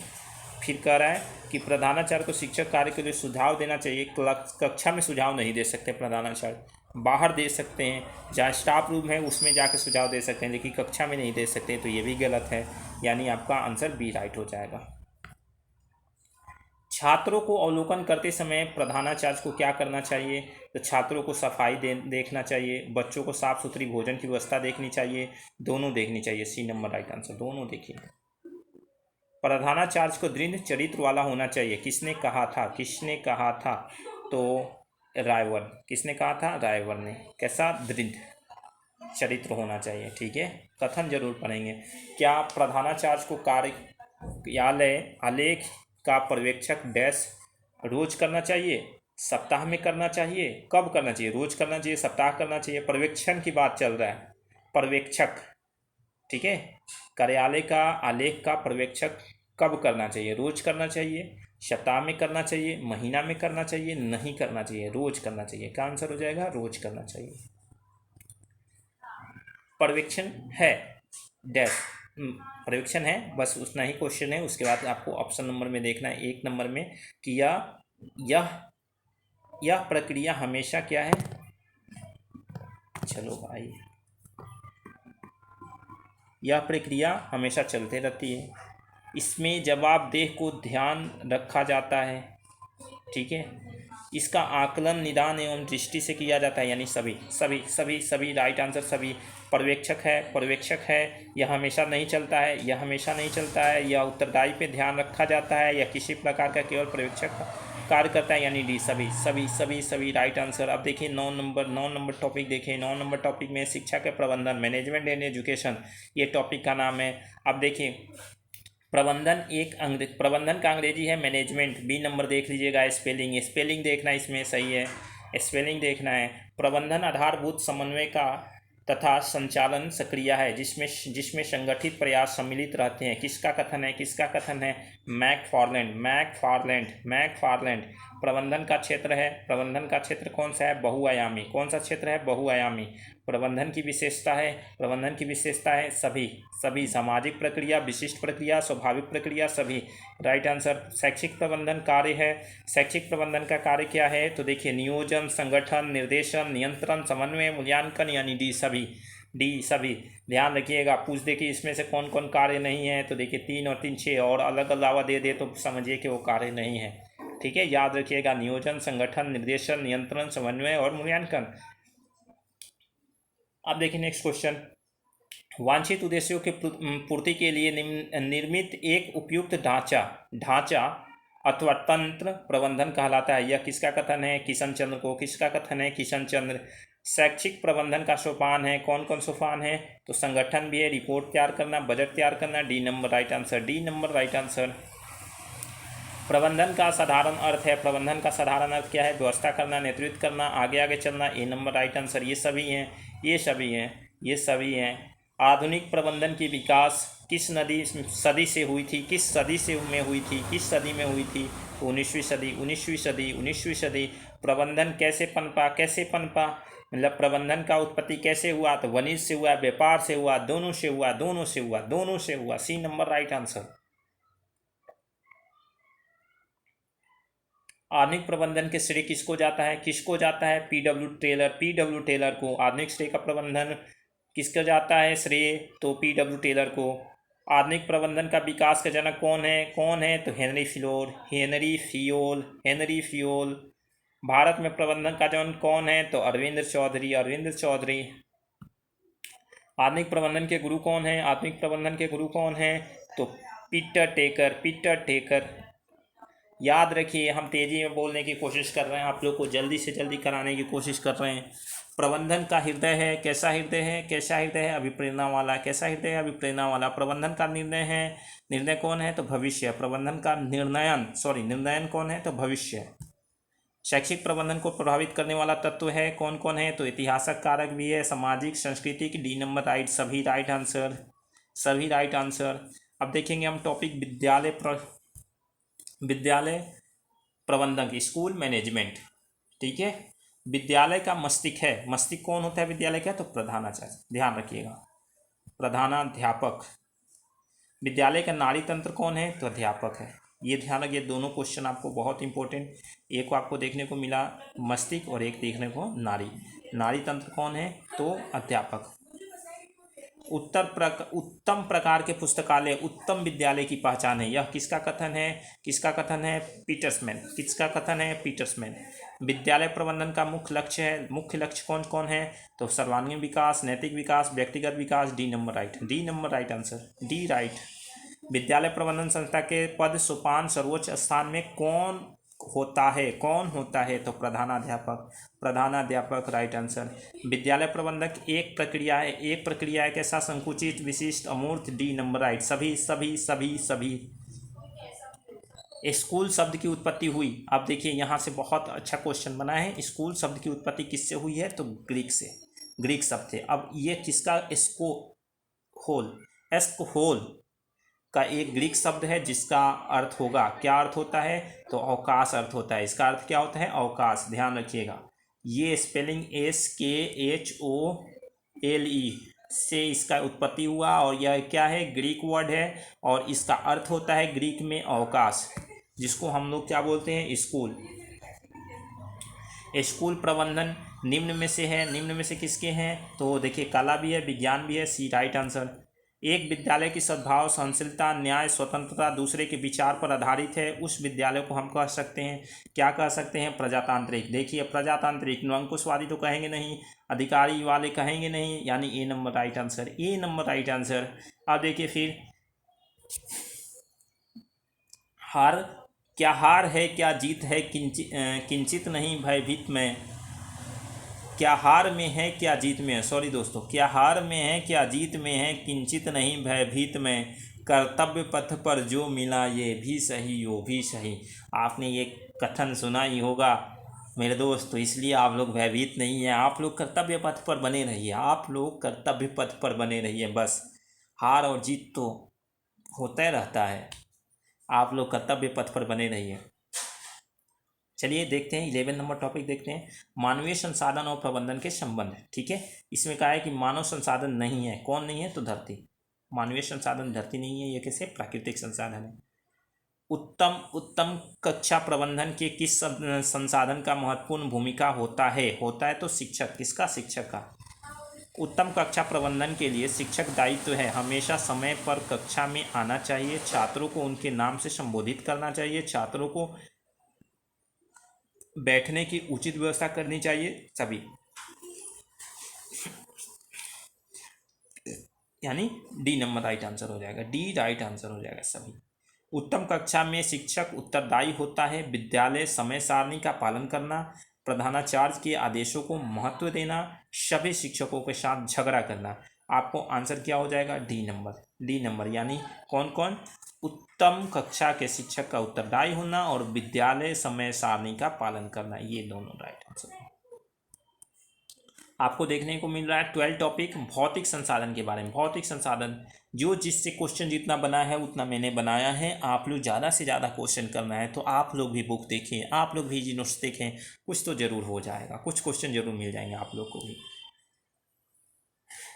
फिर कह रहा है कि प्रधानाचार्य को शिक्षक कार्य के लिए सुझाव देना चाहिए। कक्षा में सुझाव नहीं दे सकते प्रधानाचार्य, बाहर दे सकते हैं, जहाँ स्टाफ रूम है उसमें जाकर सुझाव दे सकते हैं, लेकिन कक्षा में नहीं दे सकते। तो ये भी गलत है, यानी आपका आंसर बी राइट हो जाएगा। छात्रों को अवलोकन करते समय प्रधानाचार्य को क्या करना चाहिए? तो छात्रों को सफाई देखना चाहिए, बच्चों को साफ सुथरी भोजन की व्यवस्था देखनी चाहिए, दोनों देखनी चाहिए। सी नंबर राइट आंसर, दोनों देखिए। प्रधानाचार्य को दृढ़ चरित्र वाला होना चाहिए। किसने कहा था? तो रायवर। किसने कहा था? रायवर ने। कैसा? दृढ़ चरित्र होना चाहिए। ठीक है, कथन जरूर पढ़ेंगे। क्या प्रधानाचार्य को कार्यालय आलेख का पर्यवेक्षक डैश रोज करना चाहिए, सप्ताह में करना चाहिए, कब करना चाहिए? रोज करना चाहिए, सप्ताह करना चाहिए। पर्यवेक्षण की बात चल रहा है, पर्यवेक्षक। ठीक है, कार्यालय का आलेख का पर्यवेक्षक कब करना चाहिए? रोज करना चाहिए, सप्ताह में करना चाहिए, महीना में करना चाहिए, नहीं करना चाहिए, रोज करना चाहिए। क्या आंसर हो जाएगा? रोज करना चाहिए। पर्यवेक्षण है डैश, पर्यवेक्षण है, बस उतना ही क्वेश्चन है। उसके बाद आपको ऑप्शन नंबर में देखना है 1 नंबर में कि यह प्रक्रिया हमेशा क्या है? चलो भाई, यह प्रक्रिया हमेशा चलते रहती है। इसमें जवाबदेह को ध्यान रखा जाता है। ठीक है, इसका आकलन निदान एवं दृष्टि से किया जाता है, यानी सभी राइट आंसर सभी। पर्यवेक्षक है, यह हमेशा नहीं चलता है, यह उत्तरदायी पे ध्यान रखा जाता है, या किसी प्रकार का केवल पर्यवेक्षक कार्य करता है यानी डी, सभी सभी सभी सभी राइट आंसर। अब देखिए 9 नंबर टॉपिक देखिए। 9 नंबर टॉपिक में शिक्षा के प्रबंधन, मैनेजमेंट एंड एजुकेशन, ये टॉपिक का नाम है। अब देखिए प्रबंधन का अंग्रेजी है मैनेजमेंट। बी नंबर देख लीजिएगा, स्पेलिंग देखना इसमें सही है, स्पेलिंग देखना है। प्रबंधन आधारभूत समन्वय का तथा संचालन सक्रिया है जिसमें संगठित प्रयास सम्मिलित रहते हैं। किसका कथन है? मैकफार्लैंड। प्रबंधन का क्षेत्र कौन सा है? बहुआयामी। कौन सा क्षेत्र है? बहुआयामी। प्रबंधन की विशेषता है सभी सामाजिक प्रक्रिया, विशिष्ट प्रक्रिया, स्वाभाविक प्रक्रिया, सभी। Right answer. शैक्षिक प्रबंधन कार्य है। शैक्षिक प्रबंधन का कार्य क्या है? तो देखिए नियोजन, संगठन, निर्देशन, नियंत्रण, समन्वय, मूल्यांकन, यानी डी, सभी। ध्यान रखिएगा, पूछ दे कि इसमें से कौन कौन कार्य नहीं है, तो देखिए 3 और 3 6 और अलग अलावा दे दे तो समझिए कि वो कार्य नहीं है। ठीक है, याद रखिएगा, नियोजन, संगठन, निर्देशन, नियंत्रण, समन्वय और मूल्यांकन। अब देखिए नेक्स्ट क्वेश्चन। वांछित उद्देश्यों की पूर्ति के लिए निर्मित एक उपयुक्त ढांचा अथवा तंत्र प्रबंधन कहलाता है। यह किसका कथन है? किशन चंद्र। शैक्षिक प्रबंधन का सोपान है। कौन कौन सोपान है? तो संगठन भी है, रिपोर्ट तैयार करना, बजट तैयार करना। D number right answer. प्रबंधन का साधारण अर्थ क्या है? व्यवस्था करना, नेतृत्व करना, आगे चलना। ए नंबर राइट आंसर। ये सभी हैं। आधुनिक प्रबंधन की विकास किस सदी में हुई थी? 19वीं सदी। प्रबंधन कैसे पनपा? मतलब प्रबंधन का उत्पत्ति कैसे हुआ? तो वाणिज्य से हुआ, व्यापार से हुआ, दोनों से हुआ। C number right answer. आधुनिक प्रबंधन के श्रेय किसको जाता है? पीडब्ल्यू टेलर को। आधुनिक श्रेय का प्रबंधन किसको जाता है श्रेय? तो पीडब्ल्यू टेलर को। आधुनिक प्रबंधन का विकास का जनक कौन है? तो हेनरी फियोल। भारत में प्रबंधन का जनक कौन है? तो अरविंद चौधरी। आधुनिक प्रबंधन के गुरु कौन है? तो पीटर टेकर। याद रखिए, हम तेजी में बोलने की कोशिश कर रहे हैं, आप लोग को जल्दी से जल्दी कराने की कोशिश कर रहे हैं। प्रबंधन का हृदय है, कैसा हृदय है? अभिप्रेरणा वाला। प्रबंधन का निर्णय कौन है? तो भविष्य। प्रबंधन का निर्णयन कौन है? तो भविष्य। शैक्षिक प्रबंधन को प्रभावित करने वाला तत्व है कौन है? तो ऐतिहासिक कारक भी है, सामाजिक, सांस्कृतिक। डी नंबर राइट, सभी राइट आंसर। अब देखेंगे हम टॉपिक विद्यालय प्रबंधन, स्कूल मैनेजमेंट। ठीक है, विद्यालय का मस्तिष्क कौन होता है विद्यालय का? तो प्रधानाचार्य। ध्यान रखिएगा, प्रधानाध्यापक। विद्यालय का नाड़ी तंत्र कौन है? तो अध्यापक है। ये ध्यान रखिए, दोनों क्वेश्चन आपको बहुत इंपॉर्टेंट, एक को आपको देखने को मिला मस्तिष्क और एक देखने को नाड़ी तंत्र कौन है? तो अध्यापक। उत्तम प्रकार के पुस्तकालय उत्तम विद्यालय की पहचान है। यह किसका कथन है? पीटर्समैन। विद्यालय प्रबंधन का मुख्य लक्ष्य कौन है? तो सर्वांगीण विकास, नैतिक विकास, व्यक्तिगत विकास। D number right answer. D right. विद्यालय प्रबंधन संस्था के पद सोपान सर्वोच्च स्थान में कौन होता है? तो प्रधानाध्यापक। Right answer. विद्यालय प्रबंधक एक प्रक्रिया है कैसा? संकुचित, विशिष्ट, अमूर्त। D number right. सभी। स्कूल शब्द की उत्पत्ति हुई। अब देखिए यहाँ से बहुत अच्छा क्वेश्चन बना है। स्कूल शब्द की उत्पत्ति किससे हुई है? तो ग्रीक शब्द थे। अब ये किसका? एस्कोहोल का एक ग्रीक शब्द है जिसका अर्थ होगा, क्या अर्थ होता है? तो अवकाश अर्थ होता है। इसका अर्थ क्या होता है? अवकाश। ध्यान रखिएगा, ये स्पेलिंग SKHOLE से इसका उत्पत्ति हुआ और यह क्या है? ग्रीक वर्ड है और इसका अर्थ होता है ग्रीक में अवकाश, जिसको हम लोग क्या बोलते हैं? स्कूल प्रबंधन निम्न में से किसके हैं? तो देखिए कला भी है, विज्ञान भी है। सी राइट आंसर। एक विद्यालय की सद्भाव, सहनशीलता, न्याय, स्वतंत्रता, दूसरे के विचार पर आधारित है, उस विद्यालय को हम कह सकते हैं, क्या कह सकते हैं? प्रजातांत्रिक। देखिए प्रजातांत्रिक, निरंकुशवादी तो कहेंगे नहीं, अधिकारी वाले कहेंगे नहीं, यानी ए नंबर राइट आंसर। अब देखिए फिर हर क्या हार है क्या जीत है, किंचित नहीं भयभीत मैं। क्या हार में है क्या जीत में है, सॉरी दोस्तों, क्या हार में है क्या जीत में है, किंचित नहीं भयभीत में। कर्तव्य पथ पर जो मिला ये भी सही वो भी सही। आपने ये कथन सुना ही होगा मेरे दोस्त, तो इसलिए आप लोग भयभीत नहीं हैं। आप लोग कर्तव्य पथ पर बने रहिए, आप लोग कर्तव्य पथ पर बने रहिए बस। हार और जीत तो होता ही रहता है, आप लोग कर्तव्य पथ पर बने रहिए। चलिए देखते हैं 11 नंबर टॉपिक देखते हैं, मानवीय संसाधन और प्रबंधन के संबंध। ठीक है, इसमें कहा है कि मानव संसाधन नहीं है, कौन नहीं है, तो धरती। मानवीय संसाधन धरती नहीं है, ये कैसे, प्राकृतिक संसाधन है। उत्तम कक्षा प्रबंधन के किस संसाधन का महत्वपूर्ण भूमिका होता है तो शिक्षक, किसका, शिक्षक का। उत्तम कक्षा प्रबंधन के लिए शिक्षक दायित्व है हमेशा समय पर कक्षा में आना चाहिए, छात्रों को उनके नाम से संबोधित करना चाहिए, छात्रों को बैठने की उचित व्यवस्था करनी चाहिए, सभी। यानी डी नंबर राइट आंसर हो जाएगा, डी राइट आंसर हो जाएगा सभी। उत्तम कक्षा में शिक्षक उत्तरदायी होता है विद्यालय समय सारणी का पालन करना, प्रधानाचार्य के आदेशों को महत्व देना, सभी शिक्षकों के साथ झगड़ा करना। आपको आंसर क्या हो जाएगा, डी नंबर, डी नंबर। यानी कौन कौन, उत्तम कक्षा के शिक्षक का उत्तरदायी होना और विद्यालय समय सारणी का पालन करना, ये दोनों राइट आंसर। आपको देखने को मिल रहा है 12 टॉपिक भौतिक संसाधन के बारे में। भौतिक संसाधन जो जिससे क्वेश्चन जितना बना है उतना मैंने बनाया है, आप लोग ज़्यादा से ज़्यादा क्वेश्चन करना है तो आप लोग भी बुक देखें, आप लोग भी जी नोट्स देखें, कुछ तो ज़रूर हो जाएगा, कुछ क्वेश्चन जरूर मिल जाएंगे आप लोग को भी।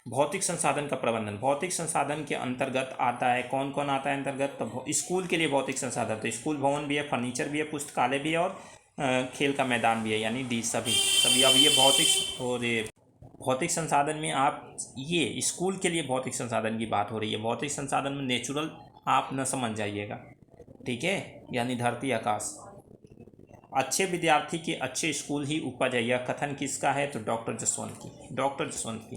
भौतिक संसाधन का प्रबंधन, भौतिक संसाधन के अंतर्गत आता है, कौन कौन आता है अंतर्गत, तो स्कूल के लिए भौतिक संसाधन, तो स्कूल भवन भी है, फर्नीचर भी है, पुस्तकालय भी है और खेल का मैदान भी है, यानी डी सभी सभी। अब ये भौतिक और ये भौतिक संसाधन में आप ये स्कूल के लिए भौतिक संसाधन की बात हो रही है। भौतिक संसाधन में नेचुरल आप न समझ जाइएगा, ठीक है, यानी धरती आकाश। अच्छे विद्यार्थी के अच्छे स्कूल ही उपज है, यह कथन किसका है, तो डॉक्टर जसवंत की, डॉक्टर जसवंत की।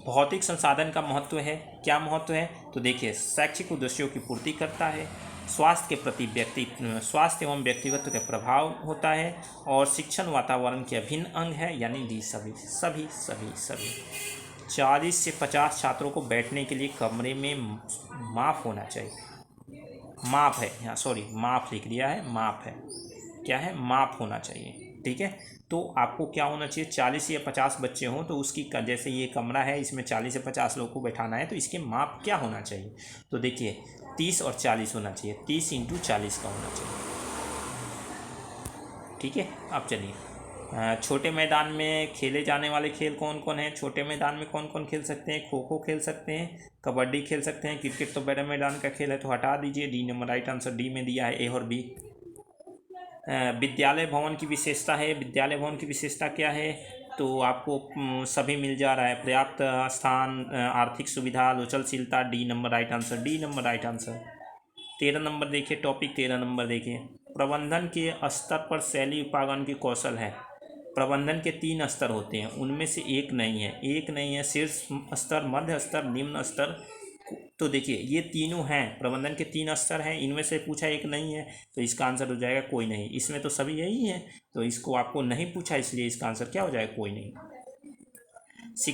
भौतिक संसाधन का महत्व है, क्या महत्व है, तो देखिए शैक्षिक उद्देश्यों की पूर्ति करता है, स्वास्थ्य के प्रति स्वास्थ्य एवं व्यक्तिगत का प्रभाव होता है और शिक्षण वातावरण के अभिन्न अंग है, यानी डी सभी सभी सभी सभी। 40 से 50 छात्रों को बैठने के लिए कमरे में माप होना चाहिए, माप है यहाँ, सॉरी माप लिख दिया है, माप है, क्या है, माप होना चाहिए, ठीक है। तो आपको क्या होना चाहिए, 40 या 50 बच्चे हों तो उसकी, जैसे ये कमरा है इसमें 40 से 50 लोगों को बैठाना है तो इसके माप क्या होना चाहिए, तो देखिए 30 और 40 होना चाहिए, 30 × 40 का होना चाहिए, ठीक है। अब चलिए छोटे मैदान में खेले जाने वाले खेल कौन कौन हैं, छोटे मैदान में कौन कौन खेल सकते हैं, खो खो खेल सकते हैं, कबड्डी खेल सकते हैं, क्रिकेट तो बड़े मैदान का खेल है तो हटा दीजिए, D number right answer, D में दिया है ए और बी। विद्यालय भवन की विशेषता है, विद्यालय भवन की विशेषता क्या है, तो आपको सभी मिल जा रहा है, पर्याप्त स्थान, आर्थिक सुविधा, लोचनशीलता, D number right answer, D number right answer. 13 number देखिए, टॉपिक 13 नंबर देखिए, प्रबंधन के स्तर पर शैली उपागम की कौशल है। प्रबंधन के 3 स्तर होते हैं, उनमें से एक नहीं है, शीर्ष स्तर, मध्य स्तर, निम्न स्तर। तो देखिए ये तीनों हैं, प्रबंधन के 3 स्तर हैं, इनमें से पूछा एक नहीं है तो इसका आंसर हो जाएगा कोई नहीं, इसमें तो सभी यही है तो इसको आपको नहीं पूछा, इसलिए इसका आंसर क्या हो जाएगा, कोई नहीं।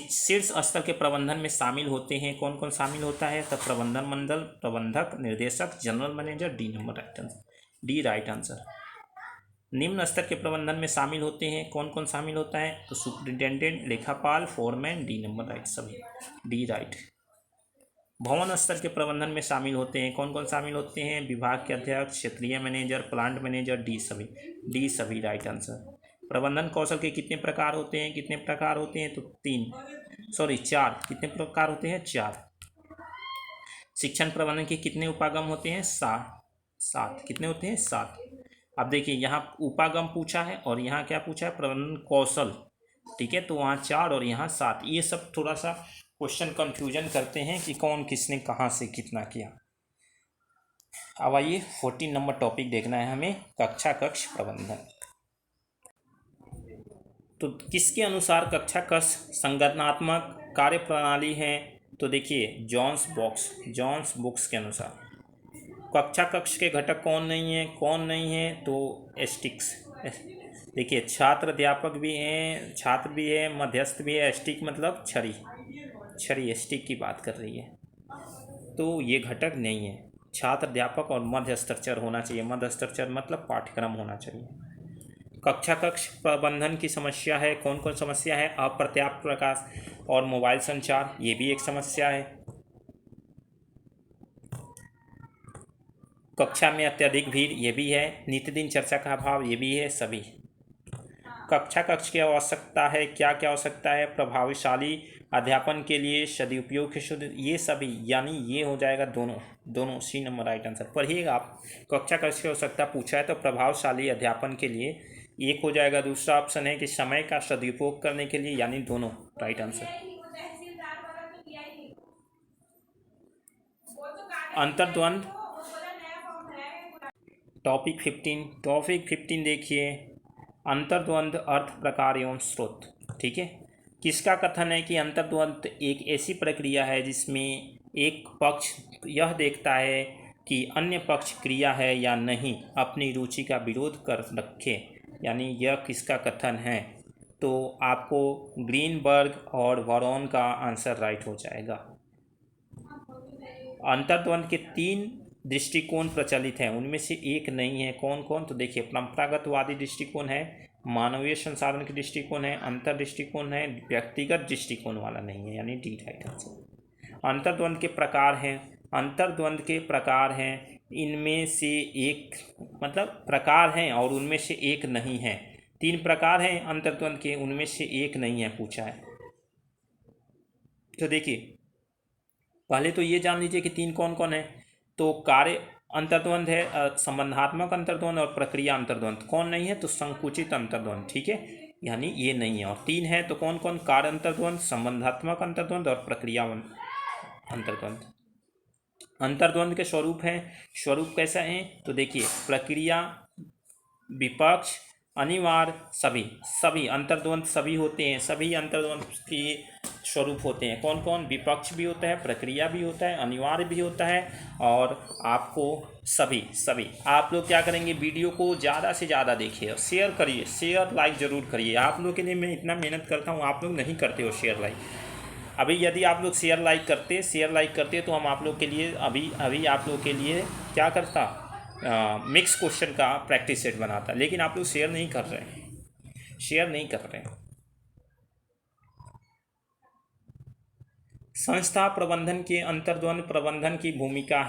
शीर्ष स्तर के प्रबंधन में शामिल होते हैं, कौन कौन शामिल होता है, तो प्रबंधन मंडल, प्रबंधक, निर्देशक, general manager, D number right answer, D right answer. निम्न स्तर के प्रबंधन में शामिल होते हैं, कौन कौन शामिल होता है, तो सुपरिटेंडेंट, लेखापाल, फोरमैन, डी नंबर राइट सभी, डी राइट। भवन स्तर के प्रबंधन में शामिल होते हैं, कौन कौन शामिल होते हैं, विभाग के अध्यक्ष, क्षेत्रीय मैनेजर, प्लांट मैनेजर, डी सभी राइट आंसर। प्रबंधन कौशल के कितने प्रकार होते हैं, कितने प्रकार होते हैं, तो 4, कितने प्रकार होते हैं, 4। शिक्षण प्रबंधन के कितने उपागम होते हैं, 7, कितने होते हैं, 7। अब देखिए यहाँ उपागम पूछा है और यहाँ क्या पूछा है, प्रबंधन कौशल, ठीक है, तो वहाँ 4 और यहाँ 7, ये सब थोड़ा सा क्वेश्चन कंफ्यूजन करते हैं कि कौन किसने कहाँ से कितना किया। अब आइए 14 नंबर टॉपिक देखना है हमें, कक्षा कक्ष प्रबंधन। तो किसके अनुसार कक्षा कक्ष संगठनात्मक कार्य प्रणाली है, तो देखिए जॉन्स बुक्स के अनुसार, कक्षा कक्ष के घटक कौन नहीं है, कौन नहीं है, तो एस्टिक्स। देखिए छात्र अध्यापक भी हैं, छात्र भी है, मध्यस्थ भी है। एस्टिक मतलब छड़ी, छड़ी एस्टिक की बात कर रही है, तो ये घटक नहीं है। छात्र अध्यापक और मध्य स्ट्रक्चर होना चाहिए। मध्य स्ट्रक्चर मतलब पाठ्यक्रम होना चाहिए। कक्षा कक्ष प्रबंधन की समस्या है, कौन कौन समस्या है? अपर्याप्त प्रकाश और मोबाइल संचार, ये भी एक समस्या है। कक्षा में अत्यधिक भीड़, ये भी है। नित्यदिन चर्चा का अभाव, ये भी है। सभी कक्षा कक्ष की आवश्यकता है, क्या क्या आवश्यकता है? प्रभावशाली अध्यापन के लिए सदुपयोग के शुद्ध, ये सभी, यानी ये हो जाएगा दोनों, दोनों सी नंबर राइट आंसर। पढ़िएगा आप, कक्षा कक्ष की आवश्यकता पूछा है तो प्रभावशाली अध्यापन के लिए एक हो जाएगा। दूसरा ऑप्शन है कि समय का सदुपयोग करने के लिए, यानी दोनों राइट आंसर। अंतर्द्वंद टॉपिक 15 देखिए, अंतर्द्वंद अर्थ, प्रकार एवं स्रोत। ठीक है, किसका कथन है कि अंतर्द्वंद एक ऐसी प्रक्रिया है जिसमें एक पक्ष यह देखता है कि अन्य पक्ष क्रिया है या नहीं अपनी रुचि का विरोध कर रखे, यानी यह किसका कथन है? तो आपको ग्रीनबर्ग और वॉरन का आंसर राइट हो जाएगा। अंतर्द्वंद के 3 दृष्टिकोण प्रचलित हैं, उनमें से एक नहीं है। कौन कौन? तो देखिए, परंपरागतवादी दृष्टिकोण है, मानवीय संसाधन के दृष्टिकोण है, अंतर दृष्टिकोण है, व्यक्तिगत दृष्टिकोण वाला नहीं है, यानी डी राइट आंसर। अंतर्द्वंद के प्रकार हैं, अंतर्द्वंद के प्रकार हैं, इनमें से एक, मतलब प्रकार हैं और उनमें से एक नहीं है। 3 प्रकार हैं अंतर्द्वंद के, उनमें से एक नहीं है पूछा है। तो देखिए, पहले तो ये जान लीजिए कि 3 कौन कौन है। तो कार्य अंतर्द्वंद है, संबंधात्मक अंतर्द्वंद और प्रक्रिया अंतर्द्वंद। कौन नहीं है? तो संकुचित अंतर्द्वंद। ठीक है, यानी ये नहीं है। और 3 है तो कौन कौन? कार्य अंतर्द्वंद, संबंधात्मक अंतर्द्वंद और प्रक्रिया अंतर्द्वंद। अंतर्द्वंद के स्वरूप हैं, स्वरूप कैसा है? तो देखिए, प्रक्रिया, विपक्ष, अनिवार्य, सभी। सभी अंतर्द्वंद सभी होते हैं, सभी अंतर्द्वंद की स्वरूप होते हैं। कौन कौन? विपक्ष भी होता है, प्रक्रिया भी होता है, अनिवार्य भी होता है, और आपको सभी। आप लोग क्या करेंगे? वीडियो को ज़्यादा से ज़्यादा देखिए और शेयर करिए, शेयर लाइक ज़रूर करिए। आप लोग के लिए मैं इतना मेहनत करता हूँ, आप लोग नहीं करते हो शेयर लाइक। अभी यदि आप लोग शेयर लाइक करते तो हम आप लोग के लिए अभी आप लोग के लिए क्या करता? मिक्स क्वेश्चन का प्रैक्टिस सेट बनाता, लेकिन आप लोग शेयर नहीं कर रहे हैं। संस्था प्रबंधन के अंतर्द्वंद प्रबंधन की भूमिका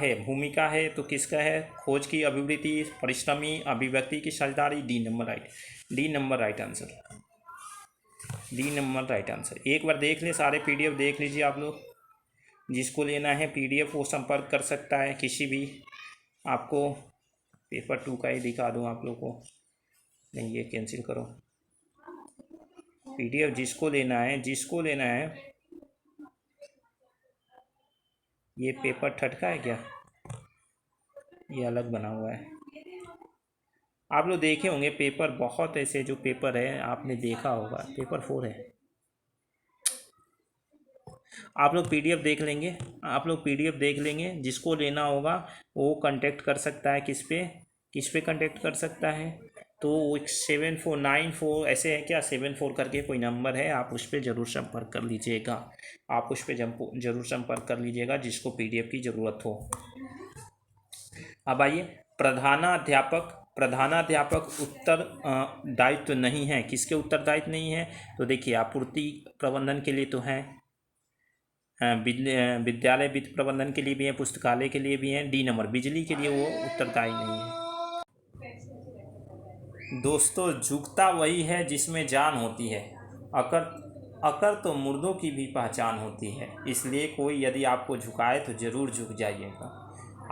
है तो किसका है? खोज की अभिवृत्ति, परिश्रमी, अभिव्यक्ति की साझेदारी। D number right answer. एक बार देख लें, सारे PDF देख लीजिए आप लोग। जिसको लेना है PDF वो संपर्क कर सकता है किसी भी। आपको पेपर 2 का ही दिखा दूँ आप लोग को, नहीं ये कैंसिल करो। PDF जिसको लेना है, ये पेपर 3 का है क्या? ये अलग बना हुआ है। आप लोग देखे होंगे पेपर, बहुत ऐसे जो पेपर है आपने देखा होगा। पेपर 4 है। आप लोग PDF देख लेंगे। जिसको लेना होगा वो कांटेक्ट कर सकता है। किस पे कांटेक्ट कर सकता है? तो 7494 ऐसे है क्या? 74 करके कोई नंबर है, आप उस पर ज़रूर संपर्क कर लीजिएगा। जिसको PDF की ज़रूरत हो। अब आइए, प्रधानाध्यापक उत्तरदायित्व नहीं है। किसके उत्तरदायित्व नहीं है? तो देखिए, आपूर्ति प्रबंधन के लिए तो है, विद्यालय वित्त प्रबंधन के लिए भी है, पुस्तकालय के लिए भी है। डी नंबर, बिजली के लिए वो उत्तरदायी नहीं है। दोस्तों, झुकता वही है जिसमें जान होती है, अकर तो मुर्दों की भी पहचान होती है। इसलिए कोई यदि आपको झुकाए तो ज़रूर झुक जाइएगा।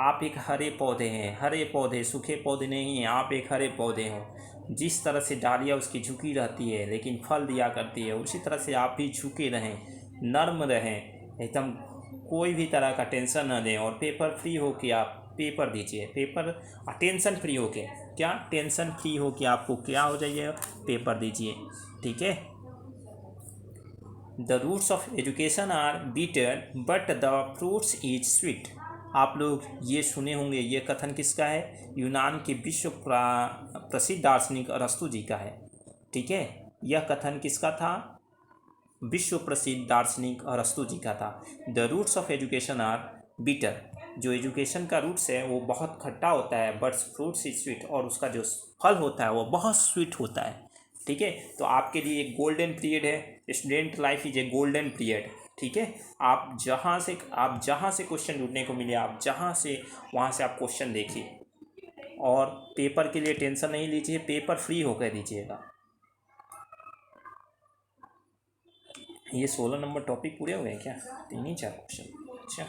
आप एक हरे पौधे, सूखे पौधे नहीं हैं, आप एक हरे पौधे हो। जिस तरह से डालियाँ उसकी झुकी रहती है लेकिन फल दिया करती है, उसी तरह से आप भी झुके रहें, नर्म रहें, एकदम कोई भी तरह का टेंशन न दें, और पेपर फ्री हो के आप पेपर दीजिए। टेंशन फ्री हो के, टेंशन फ्री हो के आपको क्या हो जाइए? पेपर दीजिए। ठीक है। The roots of education are bitter but the fruits is sweet. आप लोग ये सुने होंगे, ये कथन किसका है? यूनान के विश्व प्रसिद्ध दार्शनिक अरस्तु जी का है। ठीक है, यह कथन किसका था? विश्व प्रसिद्ध दार्शनिक अरस्तु जी का था। The roots of education are bitter, जो एजुकेशन का रूट्स है वो बहुत खट्टा होता है, बट फ्रूट्स इज स्वीट, और उसका जो फल होता है वो बहुत स्वीट होता है। ठीक है, तो आपके लिए एक गोल्डन पीरियड है, student life is a golden period. ठीक है, आप जहाँ से क्वेश्चन ढूंढने को मिले, आप जहाँ से वहाँ से आप क्वेश्चन देखिए, और पेपर के लिए टेंशन नहीं लीजिए, पेपर फ्री होकर दीजिएगा। ये 16 नंबर टॉपिक पूरे हो गए क्या? 3 ही 4 क्वेश्चन। अच्छा,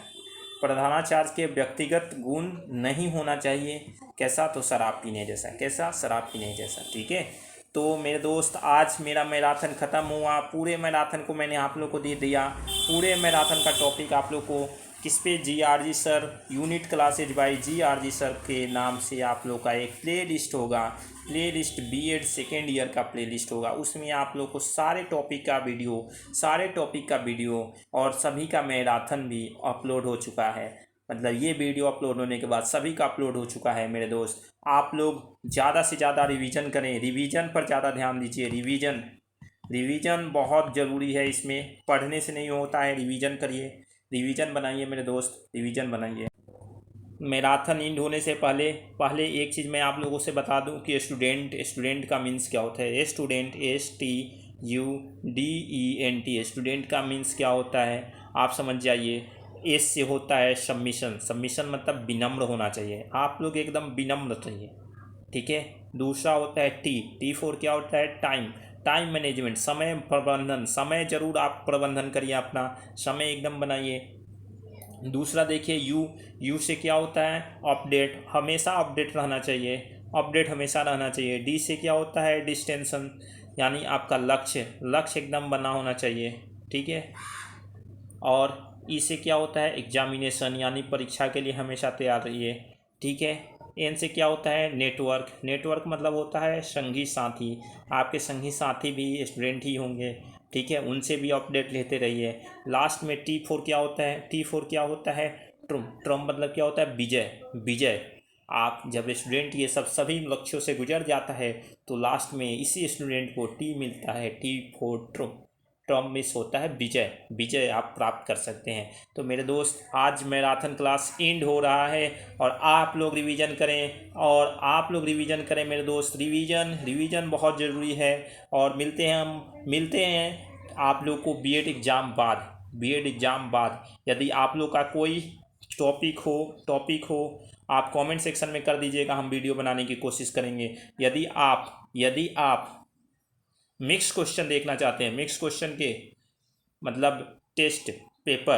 प्रधानाचार्य के व्यक्तिगत गुण नहीं होना चाहिए कैसा? तो शराब पीने जैसा। कैसा? शराब पीने जैसा। ठीक है, तो मेरे दोस्त आज मेरा मैराथन ख़त्म हुआ। पूरे मैराथन को मैंने आप लोग को दे दिया। पूरे मैराथन का टॉपिक आप लोग को किस पे? GRG sir unit classes by GRG sir के नाम से आप लोग का एक प्ले लिस्ट होगा। Playlist B.Ed second year का प्ले लिस्ट होगा। उसमें आप लोग को सारे टॉपिक का वीडियो और सभी का मैराथन भी अपलोड हो चुका है। मतलब ये वीडियो अपलोड होने के बाद सभी का अपलोड हो चुका है मेरे दोस्त। आप लोग ज़्यादा से ज़्यादा रिवीजन करें, रिवीजन पर ज़्यादा ध्यान दीजिए। रिवीजन बहुत ज़रूरी है, इसमें पढ़ने से नहीं होता है, रिवीजन करिए, रिवीजन बनाइए मेरे दोस्त, रिवीजन बनाइए। मैराथन एंड होने से पहले एक चीज़ मैं आप लोगों से बता दूं कि स्टूडेंट का मीन्स क्या होता है। स्टूडेंट STUDENT, स्टूडेंट का मीन्स क्या होता है आप समझ जाइए। एस से होता है सबमिशन मतलब विनम्र होना चाहिए, आप लोग एकदम विनम्र चाहिए। ठीक है, दूसरा होता है टी फॉर क्या होता है? टाइम मैनेजमेंट, समय प्रबंधन। समय जरूर आप प्रबंधन करिए, अपना समय एकदम बनाइए। दूसरा देखिए यू से क्या होता है? अपडेट, हमेशा अपडेट रहना चाहिए। डी से क्या होता है? डिस्टेंशन, यानी आपका लक्ष्य एकदम बना होना चाहिए। ठीक है, और ई से क्या होता है? एग्जामिनेशन, यानी परीक्षा के लिए हमेशा तैयार रहिए। ठीक है, एन से क्या होता है? नेटवर्क मतलब होता है संगी साथी। आपके संगी साथी भी स्टूडेंट ही होंगे। ठीक है, उनसे भी अपडेट लेते रहिए। लास्ट में टी फोर क्या होता है? ट्रम मतलब क्या होता है? विजय। आप जब स्टूडेंट ये सभी लक्ष्यों से गुजर जाता है तो लास्ट में इसी स्टूडेंट को टी मिलता है, टी फोर ट्रम मिस होता है विजय आप प्राप्त कर सकते हैं। तो मेरे दोस्त आज मैराथन क्लास एंड हो रहा है, और आप लोग रिवीजन करें मेरे दोस्त। रिवीजन बहुत ज़रूरी है। और मिलते हैं आप लोग को B.Ed एग्ज़ाम बाद। यदि आप लोग का कोई टॉपिक हो आप कमेंट सेक्शन में कर दीजिएगा, हम वीडियो बनाने की कोशिश करेंगे। यदि आप मिक्स क्वेश्चन देखना चाहते हैं, मिक्स क्वेश्चन के मतलब टेस्ट पेपर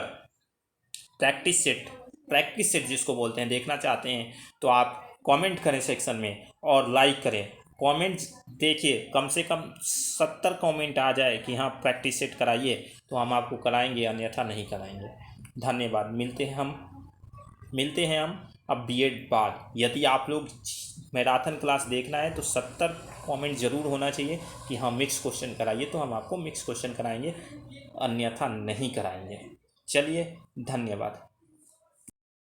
प्रैक्टिस सेट जिसको बोलते हैं, देखना चाहते हैं तो आप कमेंट करें सेक्शन में और लाइक करें। कमेंट देखिए, कम से कम 70 कमेंट आ जाए कि हाँ प्रैक्टिस सेट कराइए, तो हम आपको कराएंगे, अन्यथा नहीं कराएंगे। धन्यवाद। मिलते हैं हम अब B.Ed बाद। यदि आप लोग मैराथन क्लास देखना है तो 70 कमेंट ज़रूर होना चाहिए कि हाँ मिक्स क्वेश्चन कराइए, तो हम आपको मिक्स क्वेश्चन कराएंगे, अन्यथा नहीं कराएंगे। चलिए, धन्यवाद।